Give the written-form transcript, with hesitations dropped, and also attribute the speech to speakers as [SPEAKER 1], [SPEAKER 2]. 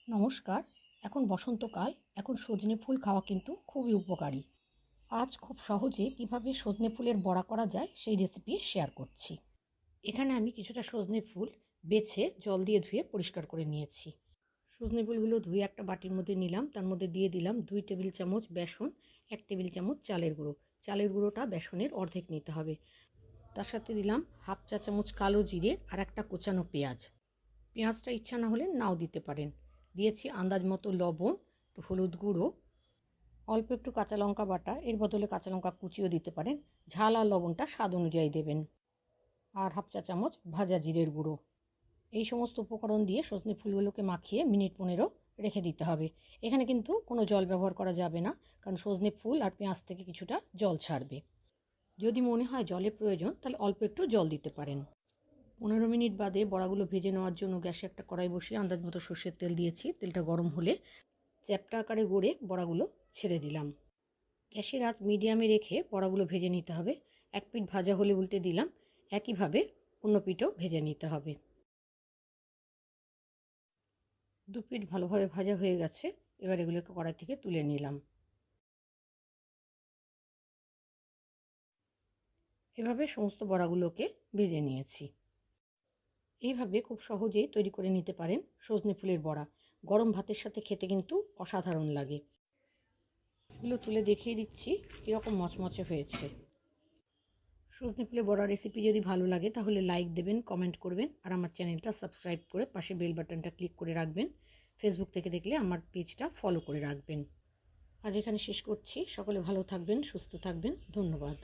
[SPEAKER 1] নমস্কার। এখন বসন্তকাল, এখন সজনে ফুল খাওয়া কিন্তু খুবই উপকারী। আজ খুব সহজে কিভাবে সজনে ফুলের বড়া করা যায় সেই রেসিপি শেয়ার করছি। এখানে আমি কিছুটা সজনে ফুল বেছে জল দিয়ে ধুয়ে পরিষ্কার করে নিয়েছি। সজনে ফুলগুলো ধুয়ে একটা বাটির মধ্যে নিলাম, তার মধ্যে দিয়ে দিলাম 2 টেবিল চামচ বেসন, 1 টেবিল চামচ চালের গুঁড়ো। চালের গুঁড়োটা বেসনের অর্ধেক নিতে হবে। তার সাথে দিলাম হাফ চা চামচ কালো জিরে আর একটা কোচানো পেঁয়াজ। পেঁয়াজটা ইচ্ছা না হলে নাও দিতে পারেন। দিয়েছি আন্দাজ মতো লবণ, একটু হলুদ গুঁড়ো, অল্প একটু কাঁচা লঙ্কা বাটা, এর বদলে কাঁচা লঙ্কা কুচিও দিতে পারেন। ঝাল আর লবণটা স্বাদ অনুযায়ী দেবেন। আর হাফ চা চামচ ভাজা জিরের গুঁড়ো। এই সমস্ত উপকরণ দিয়ে সজনে ফুলগুলোকে মাখিয়ে মিনিট 15 রেখে দিতে হবে। এখানে কিন্তু কোনো জল ব্যবহার করা যাবে না, কারণ সজনে ফুল আর পেঁয়াজ থেকে কিছুটা জল ছাড়বে। যদি মনে হয় জলের প্রয়োজন তাহলে অল্প একটু জল দিতে পারেন। 15 মিনিট বাদে বড়াগুলো ভেজে নেওয়ার জন্য গ্যাসে একটা কড়াই বসিয়ে আন্দাজ মতো সর্ষের তেল দিয়েছি। তেলটা গরম হলে চ্যাপ্টা আকারে গড়ে বড়াগুলো ছেড়ে দিলাম। গ্যাসের আঁচ মিডিয়ামে রেখে বড়াগুলো ভেজে নিতে হবে। এক পিঠ ভাজা হলে উল্টে দিলাম। একইভাবে অন্য পিঠও ভেজে নিতে হবে। দু পিঠ ভালোভাবে ভাজা হয়ে গেছে। এবার এগুলোকে কড়াই থেকে তুলে নিলাম। এভাবে সমস্ত বড়াগুলোকে ভেজে নিয়েছি। এইভাবে খুব সহজেই তৈরি করে নিতে পারেন সজনে ফুলের বড়া। গরম ভাতের সাথে খেতে কিন্তু অসাধারণ লাগে। এগুলো তুলে দেখিয়ে দিচ্ছি কীরকম মচমচে হয়েছে। সজনে ফুলের বড়া রেসিপি যদি ভালো লাগে তাহলে লাইক দেবেন, কমেন্ট করবেন আর আমার চ্যানেলটা সাবস্ক্রাইব করে পাশে বেল বাটনটা ক্লিক করে রাখবেন। ফেসবুক থেকে দেখলে আমার পেজটা ফলো করে রাখবেন। আজ এখানে শেষ করছি। সকলে ভালো থাকবেন, সুস্থ থাকবেন। ধন্যবাদ।